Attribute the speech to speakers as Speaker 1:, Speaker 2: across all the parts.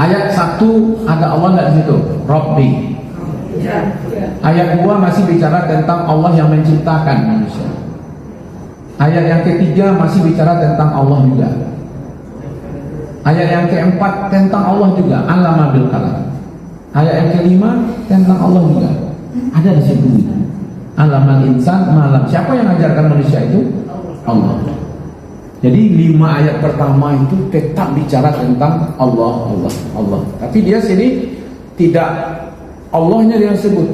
Speaker 1: Ayat 1 ada Allah nggak di situ? Rabbi. Ayat 2 masih bicara tentang Allah yang menciptakan manusia. Ayat yang ketiga masih bicara tentang Allah juga. Ayat yang keempat tentang Allah juga, Allama bil qalam. Ayat yang kelima tentang Allah juga. Ada di situ. Allamal insan malam. Siapa yang ajarkan manusia itu? Allah. Jadi 5 ayat pertama itu tetap bicara tentang Allah. Tapi dia sini tidak Allahnya dia sebut.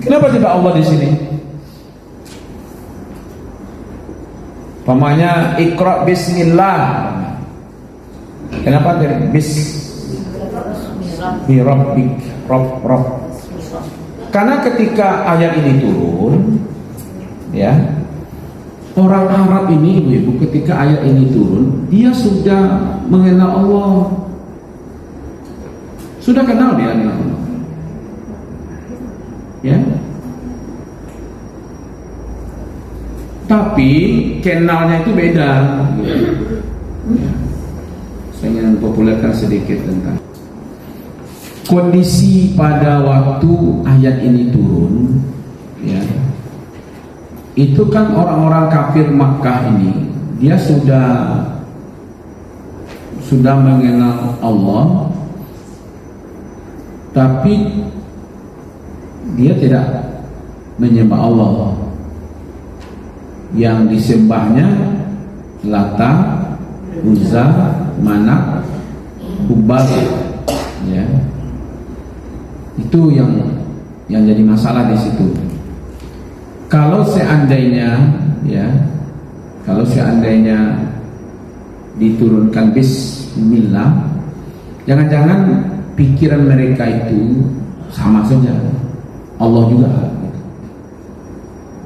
Speaker 1: Kenapa tidak Allah di sini? Pamanya Iqra bismillah. Kenapa dari Bismi rabbik Rabb. Karena ketika ayat ini turun, ya, orang Arab ini ibu-ibu ketika ayat ini turun, dia sudah mengenal Allah. Sudah kenal dia dengan Allah. Ya. Tapi kenalnya itu beda. Ya. Saya ingin mempopulerkan sedikit tentang kondisi pada waktu ayat ini turun, ya. Itu kan orang-orang kafir Makkah ini, dia sudah mengenal Allah, tapi dia tidak menyembah Allah. Yang disembahnya Lata, Uzza, Manat, Hubal, ya. Itu yang jadi masalah di situ. Kalau seandainya diturunkan bismillah, jangan-jangan pikiran mereka itu sama saja Allah juga,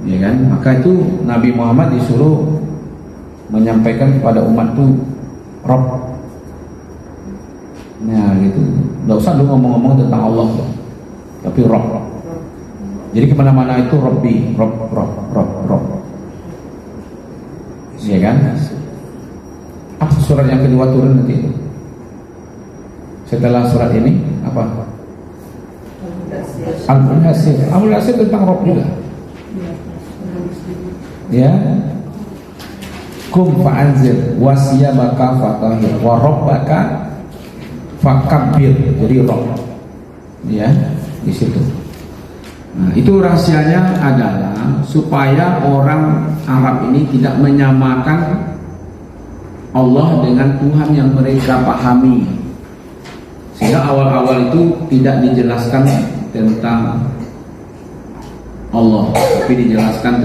Speaker 1: ya kan? Maka itu Nabi Muhammad disuruh menyampaikan kepada umat itu Rabb. Nah gitu, nggak usah lu ngomong-ngomong tentang Allah, tapi Rabb. Jadi kemana-mana itu Rabbi, Rabb. Ya kan? Apa surat yang kedua turun nanti? Setelah surat ini apa? Al-Mudaththir. Al-Mudaththir tentang Rabb juga. Ya. Kum fa'anzir wasiyabaka fatahir wa rabbaka fakabbir. Jadi Rabb. Ya, di situ. Nah, itu rahasianya adalah supaya orang Arab ini tidak menyamakan Allah dengan Tuhan yang mereka pahami. Sehingga awal-awal itu tidak dijelaskan tentang Allah, tapi dijelaskan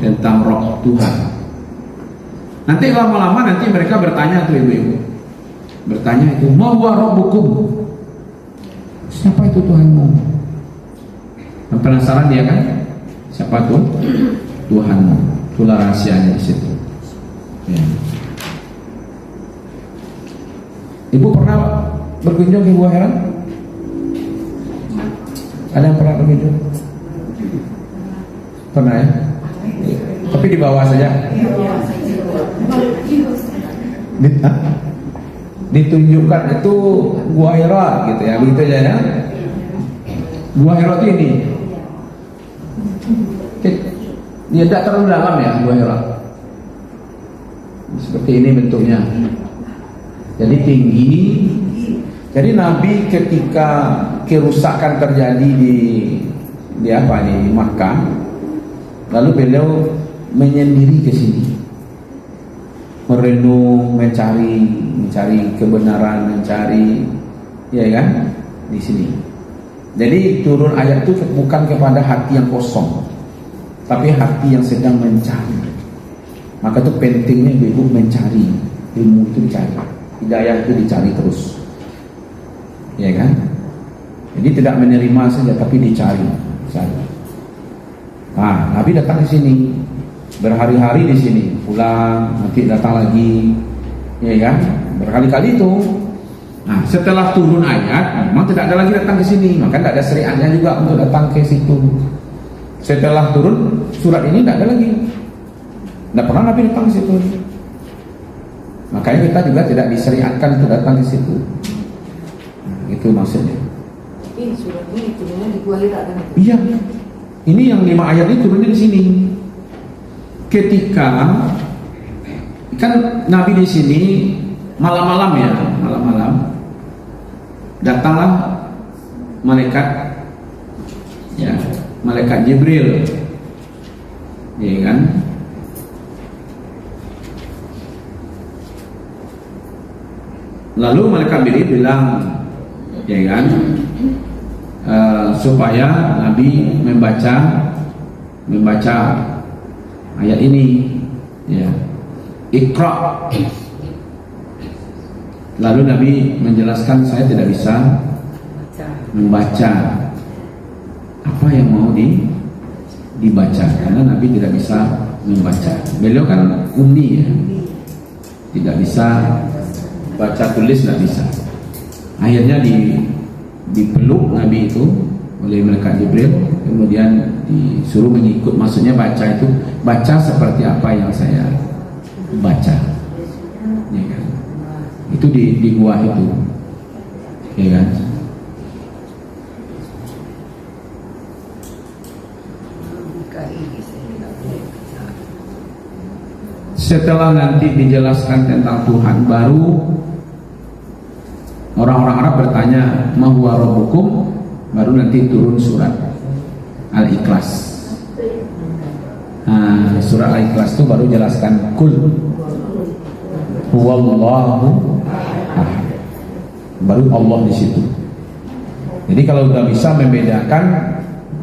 Speaker 1: tentang Roh Tuhan. Nanti lama-lama nanti mereka bertanya tuh ibu-ibu. Bertanya itu, "Ma huwa rabbukum?" Siapa itu Tuhanmu? Dan penasaran dia kan? Siapa tuh Tuhanmu? Itulah rahasianya di situ. Ya. Ibu pernah berkunjung ke Gua Hira? Ada yang pernah berkunjung? Pernah ya? Tapi di bawah saja. Ditunjukkan itu Gua Hira gitu ya, begitu aja ya. Gua Hira itu ini. Dia tidak terlalu dalam ya Gua Hira. Seperti ini bentuknya. Jadi tinggi. Jadi Nabi ketika kerusakan terjadi di Makkah, lalu beliau menyendiri ke sini. Merenung, mencari kebenaran, ya kan, di sini. Jadi turun ayat itu bukan kepada hati yang kosong, tapi hati yang sedang mencari. Maka itu pentingnya ibu mencari ilmu itu, dicari hidayah itu dicari terus, ya kan. Jadi tidak menerima saja, tapi dicari. Nah, Nabi datang ke sini. Berhari-hari di sini, pulang, nanti datang lagi, ya kan? Berkali-kali itu. Nah, setelah turun ayat, memang tidak ada lagi datang ke sini, maka tidak ada syariatnya juga untuk datang ke situ. Setelah turun surat ini tidak ada lagi, tidak pernah Nabi datang ke situ. Makanya kita juga tidak disyariatkan untuk datang di situ. Itu maksudnya.
Speaker 2: Surat ini turunnya di Gua Hira kan?
Speaker 1: Iya. Ini yang 5 ayat ini turunnya di sini. Ketika kan Nabi di sini malam-malam ya, malam-malam datanglah malaikat, ya, malaikat Jibril, ya kan? Lalu malaikat Jibril bilang, ya kan, supaya Nabi membaca ayat ini, ya, Iqra. Lalu Nabi menjelaskan, saya tidak bisa membaca apa yang mau dibaca karena Nabi tidak bisa membaca. Beliau kan ummi ya, tidak bisa baca tulis, tidak bisa. Akhirnya dipeluk Nabi itu oleh malaikat Jibril, kemudian disuruh mengikut. Maksudnya baca itu baca seperti apa yang saya baca, ya kan? Itu di gua itu, ya kan? Setelah nanti dijelaskan tentang Tuhan, baru orang-orang Arab bertanya, ma huwa rabbukum, baru nanti turun surat Al-Ikhlas. Nah, surat Al-Ikhlas itu baru jelaskan kul huwallahu ahad. Baru Allah di situ. Jadi kalau udah bisa membedakan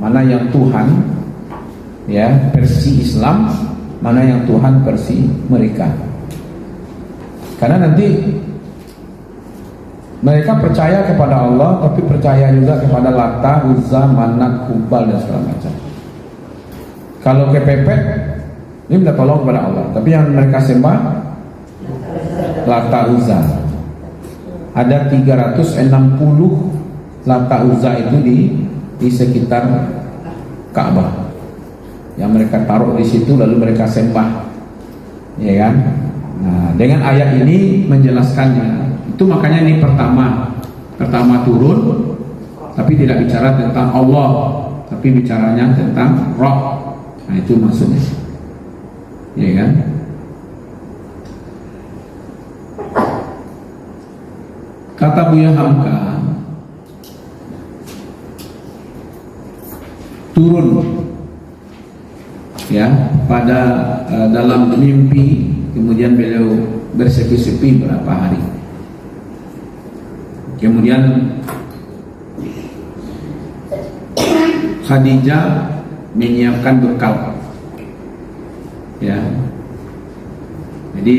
Speaker 1: mana yang Tuhan, ya, versi Islam, mana yang Tuhan versi mereka. Karena nanti mereka percaya kepada Allah, tapi percaya juga kepada Lata, Uzza, Manat, Hubal dan segala macam. Kalau kepepet, ini minta tolong kepada Allah, tapi yang mereka sembah Lata, Uzza. Ada 360 Lata, Uzza itu di sekitar Ka'bah. Yang mereka taruh di situ lalu mereka sembah, ya kan? Nah, dengan ayat ini menjelaskannya. Itu makanya ini pertama turun, tapi tidak bicara tentang Allah, tapi bicaranya tentang Roh. Nah, itu maksudnya, ya kan? Kata Buya Hamka, turun, ya, pada dalam mimpi, kemudian beliau bersepi-sepi berapa hari, kemudian Khadijah menyiapkan bekal, ya, jadi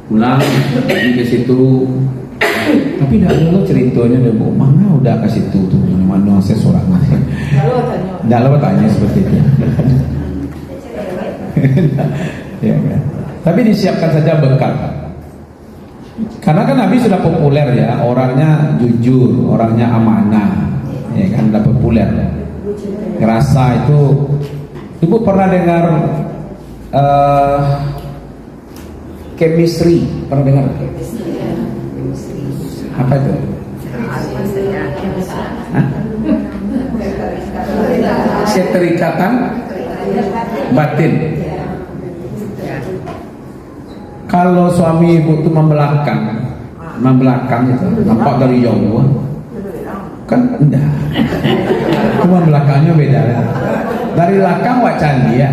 Speaker 1: pulang pergi ke situ, tapi tidak dulu ceritanya dia bawa mana udah ke situ tuh mana seseorang masih, tidak tanya seperti itu. Ya, kan? Tapi disiapkan saja bekal. Karena kan Nabi sudah populer ya, orangnya jujur, orangnya amanah, ya kan, sudah populer. Ngerasa itu, ibu pernah dengar chemistry, pernah dengar? Apa itu? Keterikatan batin. Kalau suami ibu itu membelakang itu nampak dari jauh, kan enggak. Cuma belakangnya beda. Dari belakang wacan dia,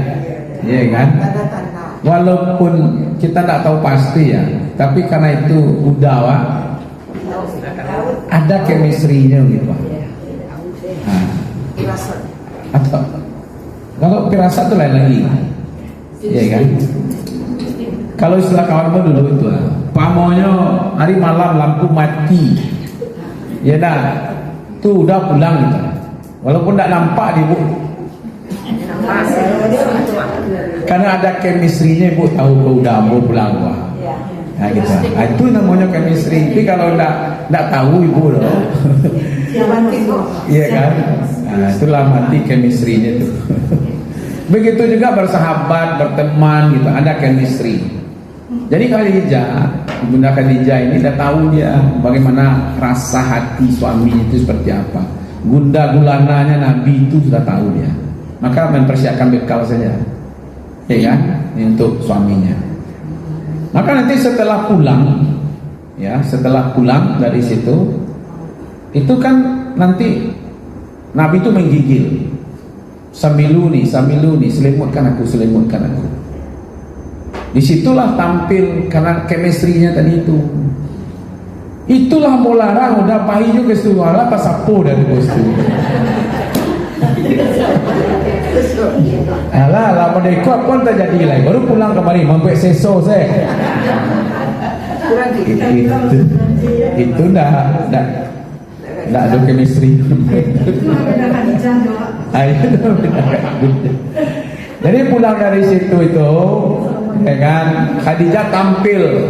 Speaker 1: ya kan? Walaupun kita tidak tahu pasti ya, tapi karena itu udah ada chemistry-nya gitu. Nah, atau kalau pirasat itu lain lagi, ya kan? Kalau istilah kawan dulu itu, pamonya hari malam lampu mati, ya dah, tuh udah pulang gitu. Walaupun tidak nampak ibu, karena ada chemistry-nya ibu tahu kau udah mau pulang wah. Nah, gitu. Nah, itu namanya chemistry. Tapi kalau tidak tahu ibu loh, iya kan? Nah, itulah mati chemistry-nya tuh. Begitu juga bersahabat, berteman gitu, ada chemistry. Jadi Bunda Khadijah ini udah tahu dia bagaimana rasa hati suaminya itu seperti apa. Gunda gulananya Nabi itu sudah tahu dia. Maka mempersiapkan bekal saja, ya kan, ini untuk suaminya. Maka nanti setelah pulang dari situ, itu kan nanti Nabi itu menggigil, samiluni, selimutkan aku. Disitulah tampil karena chemistry-nya tadi itu. Itulah molarang udah pahi juga suara pas sapu dari bostu. Alah merdeka pun terjadi lagi. Baru pulang kemari mampu seso saya. Itu dah ada chemistry. Jadi pulang dari situ itu, ya kan, Khadijah tampil.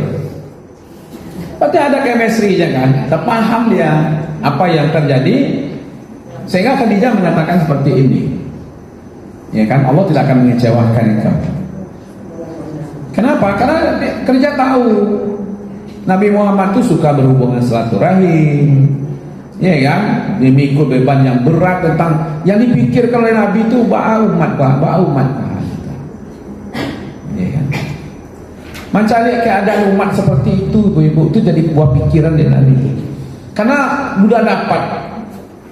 Speaker 1: Berarti ada chemistry-nya kan, terpaham dia apa yang terjadi, sehingga Khadijah mengatakan seperti ini. Ya kan, Allah tidak akan mengecewakan engkau. Kenapa? Karena kerja tahu Nabi Muhammad itu suka berhubungan silaturahim, ya kan, memikul beban yang berat tentang yang dipikirkan oleh Nabi itu umat. Ya kan? Mencari keadaan umat seperti itu, ibu-ibu, itu jadi buah pikiran dari Nabi itu. Karena sudah dapat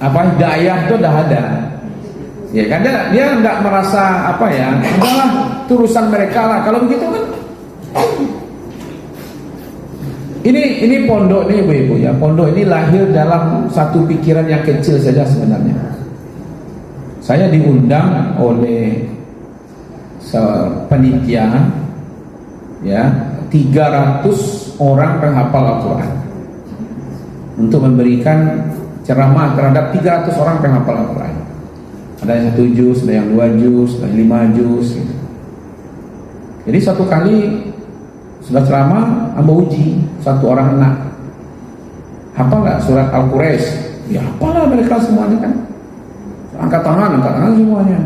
Speaker 1: hidayah itu dah ada. Ya kan, dia enggak merasa udahlah urusan mereka lah. Kalau begitu kan ini pondok nih ibu-ibu ya. Pondok ini lahir dalam satu pikiran yang kecil saja sebenarnya. Saya diundang oleh panitia ya, 300 orang penghafal Al-Quran untuk memberikan ceramah terhadap 300 orang penghafal Al-Quran. Ada yang 1 juz, ada yang 2 juz, ada yang 5 juz gitu. Jadi satu kali sudah ceramah, amba uji satu orang anak, hafal nggak surat Al-Quraisy? Ya hafalah mereka semuanya kan, angkat tangan semuanya.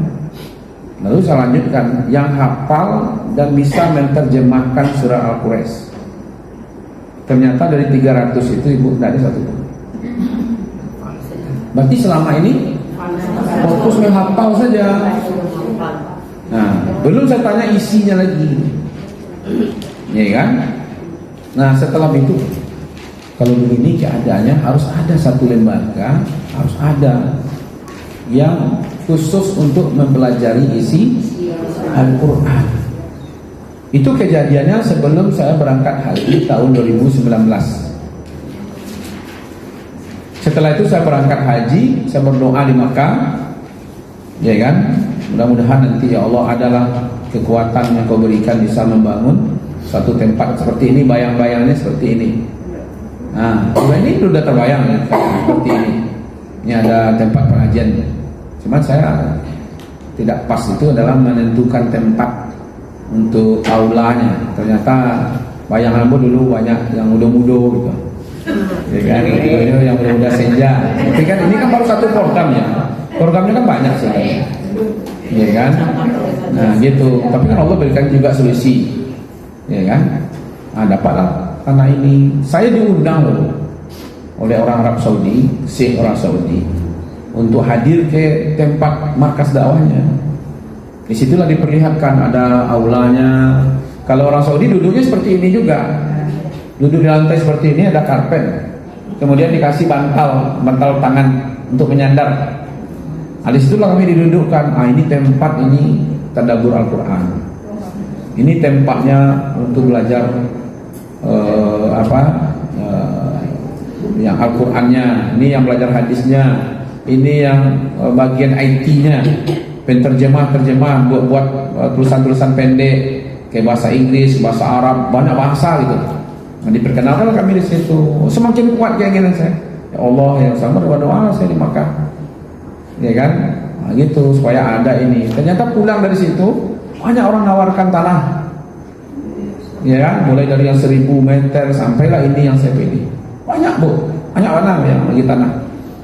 Speaker 1: Lalu saya lanjutkan, yang hafal dan bisa menerjemahkan surah Al-Quraisy. Ternyata dari 300 itu ibu tidak ada satu pun. Berarti selama ini fokus menghafal saja. Nah, belum saya tanya isinya lagi, ya kan? Nah, setelah itu, kalau begini keadaannya harus ada satu lembaga, harus ada yang khusus untuk mempelajari isi Al-Quran. Itu kejadiannya sebelum saya berangkat haji tahun 2019. Setelah itu saya berangkat haji, saya berdoa di Makkah, ya kan? Mudah-mudahan nanti ya Allah adalah kekuatan yang kau berikan bisa membangun satu tempat seperti ini, bayang-bayangnya seperti ini. Nah, ini sudah terbayang seperti ini. Ini ada tempat pengajian. Cuma saya tidak pas itu adalah menentukan tempat untuk aulanya. Ternyata bayangan dulu banyak yang muda-muda gitu. Ya kan, yang muda-muda senja. Tapi kan ini kan baru satu programnya. Programnya kan banyak sekali. Ya kan? Nah, gitu. Tapi kan Allah berikan juga solusi. Ya kan? Nah, dapatlah karena ini saya diundang loh oleh orang Arab Saudi, Syekh orang Saudi, untuk hadir ke tempat markas dakwahnya. Disitulah diperlihatkan ada aulanya. Kalau orang Saudi duduknya seperti ini juga, duduk di lantai seperti ini, ada karpet, kemudian dikasih bantal tangan untuk menyandar. Nah, disitulah kami didudukkan. Ini tempat ini tadabbur Al-Quran. Ini tempatnya untuk belajar yang Al-Qurannya. Ini yang belajar hadisnya. Ini yang bagian IT-nya, penterjemah buat tulisan-tulisan pendek kayak bahasa Inggris, bahasa Arab, banyak bahasa gitu. Nah, diperkenalkan kami di situ. Semakin kuat keinginan saya. Ya Allah, yang sama berdoa saya di Makkah. Ya kan? Nah, gitu supaya ada ini. Ternyata pulang dari situ banyak orang nawarkan tanah. Ya kan? Mulai dari yang 1000 meter sampailah ini yang saya pilih. Banyak Bu, banyak orang yang bagi tanah.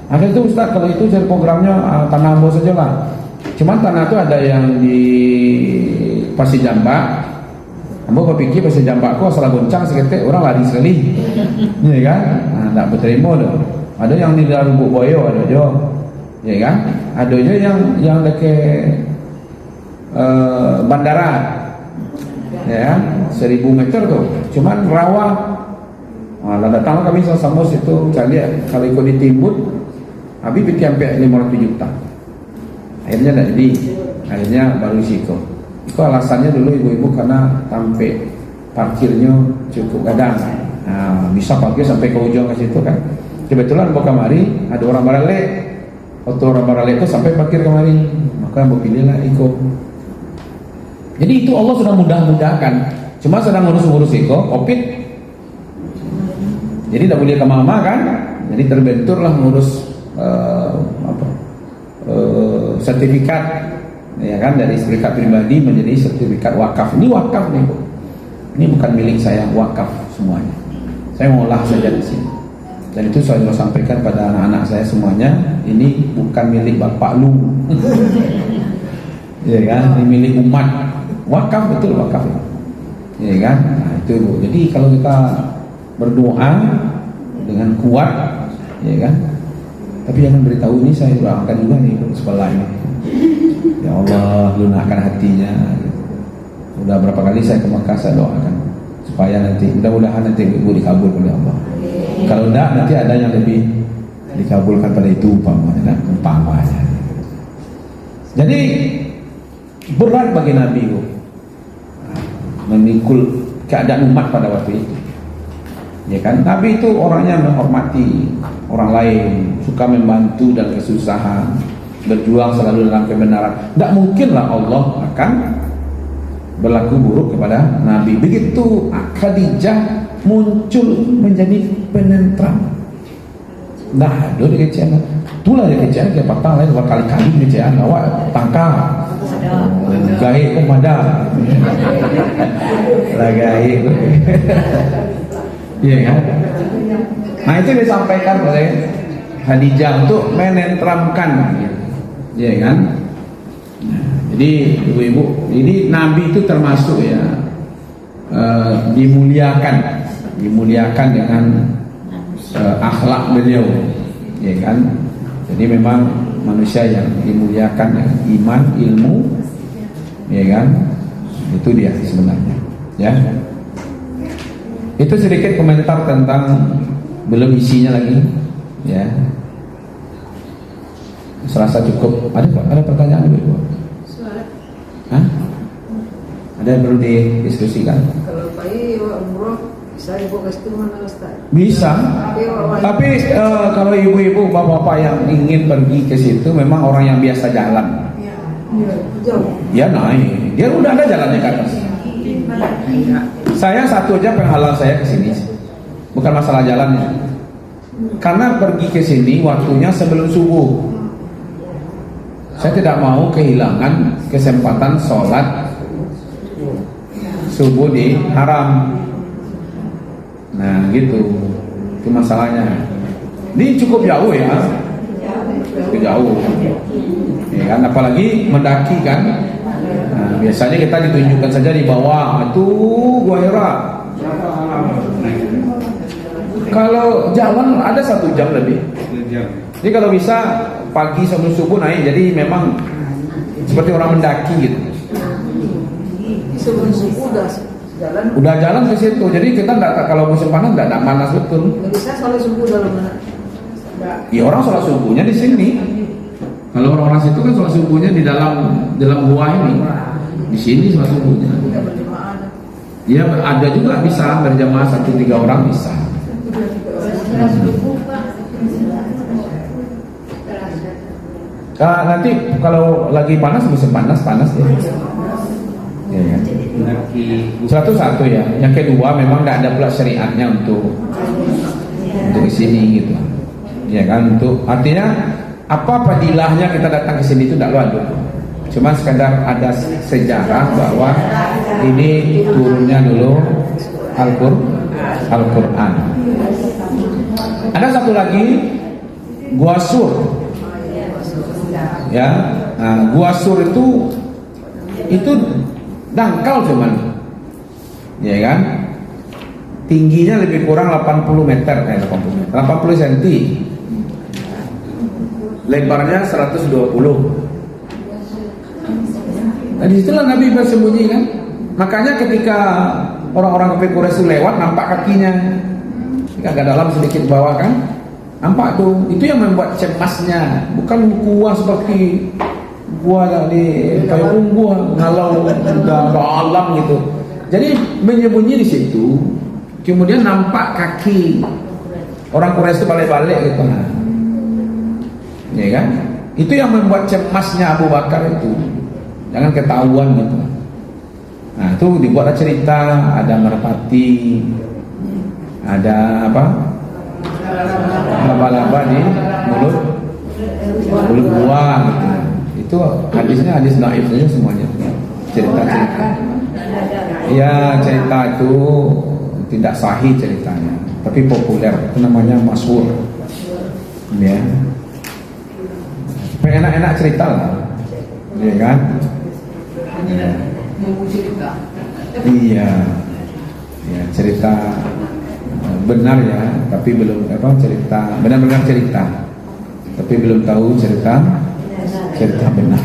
Speaker 1: Akhirnya itu Ustaz, kalau itu jadi programnya tanah ambo saja lah. Cuman tanah itu ada yang di Pasir Jamba, Ambo berpikir pasal jambak ko salah goncang seketik orang lari sekali. Ya kan? Nah, tak berterima tu. Ada yang di dalam Lubuk Boyo ada jo. Ya kan? Ada je yang dekat bandara. Ya kan? 1000 meter tu. Cuman rawa. Lah datang kami sama situ cari kalau ikut ditimbun habis bikin sampai 500 juta. Akhirnya tak jadi. Akhirnya baru siko. Itu alasannya dulu ibu-ibu karena sampai parkirnya cukup gadang. Nah, bisa parkir sampai ke ujung ke situ kan. Kebetulan mau kemari ada orang barale. Waktu orang barale itu sampai parkir kemari. Maka pilihlah Iko. Jadi itu Allah sudah mudah-mudahkan. Cuma sedang ngurus-ngurus Iko, Covid. Jadi tak boleh ke mama kan. Jadi terbenturlah ngurus sertifikat. Ya kan, dari sertifikat pribadi menjadi sertifikat wakaf. Ini wakaf nih Bu. Ini bukan milik saya, wakaf semuanya. Saya ngolah saja di sini. Dan itu saya sampaikan pada anak-anak saya semuanya, ini bukan milik bapak lu. Ya kan, ini milik umat. Wakaf, betul wakaf. Ya kan? Nah, itu Bu. Jadi kalau kita berdoa dengan kuat, ya kan? Tapi jangan beritahu ini saya doakan juga nih sebelah ini. Ya Allah, lunakkan hatinya. Udah berapa kali saya ke Mekah saya doakan supaya nanti, mudah-mudahan nanti ibu dikabul oleh Allah. Kalau enggak nanti ada yang lebih dikabulkan pada itu umpamanya. Jadi berat bagi Nabi itu memikul keadaan umat pada waktu itu. Ya kan, Nabi itu orangnya menghormati orang lain, suka membantu dan kesusahan, berjuang selalu dalam kebenaran. Tak mungkinlah Allah akan berlaku buruk kepada Nabi. Begitu Khadijah muncul menjadi penentram. Nah, dia kecean. Itulah dia kecean ke patang lain berkali-kali kecean awak tangkap. Gaib komada. Lah gaib. Iya kan? Nah, itu disampaikan oleh Khadijah untuk menentramkan. Ya kan? Nah, jadi ibu-ibu, ini Nabi itu termasuk ya dimuliakan dengan akhlak beliau, ya kan? Jadi memang manusia yang dimuliakan dengan iman, ilmu, ya kan? Itu dia sebenarnya, ya. Itu sedikit komentar tentang, belum isinya lagi, ya. Serasa cukup. Ada pertanyaan ibu? Hah? Ada yang perlu didiskusikan?
Speaker 2: Kalau bayi umroh bisa ibu ke situ mana Ustaz?
Speaker 1: Bisa. Tapi kalau ibu-ibu, bapak-bapak yang ingin pergi ke situ memang orang yang biasa jalan.
Speaker 2: Jauh.
Speaker 1: Ya naik. Dia udah ada jalannya ke atas. Saya satu aja penghalang saya ke sini. Bukan masalah jalannya. Karena pergi ke sini waktunya sebelum subuh. Saya tidak mau kehilangan kesempatan sholat subuh di haram. Nah gitu, itu masalahnya. Ini cukup jauh ya, cukup jauh. Ya kan, apalagi mendaki kan. Nah, biasanya kita ditunjukkan saja di bawah, itu Gua Hira. Kalau jalan ada 1 jam lebih. Jadi kalau bisa pagi sebelum subuh naik, jadi memang seperti orang mendaki gitu.
Speaker 2: Sebelum subuh
Speaker 1: udah jalan ke situ. Jadi kita enggak, kalau musim panas enggak panas betul.
Speaker 2: Nggak bisa sholat subuh dalam mana?
Speaker 1: Ya orang sholat subuhnya di sini. Kalau orang-orang situ kan sholat subuhnya di dalam gua ini. Di sini sholat subuhnya. Ya ada juga bisa berjamaah 1-3 orang bisa. Nanti kalau lagi panas musim panas ya. Ya, ya. Satu ya. Yang kedua memang tidak ada pula syariatnya untuk ke sini gitu. Ya kan, untuk artinya apa padilahnya kita datang ke sini itu tidak ada. Cuma sekadar ada sejarah bahwa ini turunnya dulu Al-Quran. Ada satu lagi Gua Sur. Ya, nah, Gua Sur itu dangkal cuman. ya kan? Tingginya lebih kurang 80 meter, 80 cm. Lebarnya 120. Nah disitulah Nabi bersembunyi kan. Makanya ketika orang-orang kafir Quraisy lewat, nampak kakinya agak dalam sedikit bawah kan, nampak tuh. Itu yang membuat cemasnya. Bukan gua seperti gua di Payung, gua ngalau udah dalam gitu. Jadi menyembunyi di situ. Kemudian nampak kaki orang Quraisy itu balik-balik gitu. Ya kan? Itu yang membuat cemasnya Abu Bakar itu. Jangan ketahuan gitu. Nah itu dibuatlah cerita, ada merpati, ada apa? Laba-laba di mulut buah gitu. Itu hadisnya hadis dhaif saja semuanya. Cerita-cerita. Ya cerita itu tidak sahih ceritanya, tapi populer. Itu namanya masyhur. Ya. Enak-enak cerita lah. Ya kan? Iya, ya cerita benar ya, tapi belum cerita benar-benar cerita, tapi belum tahu cerita benar.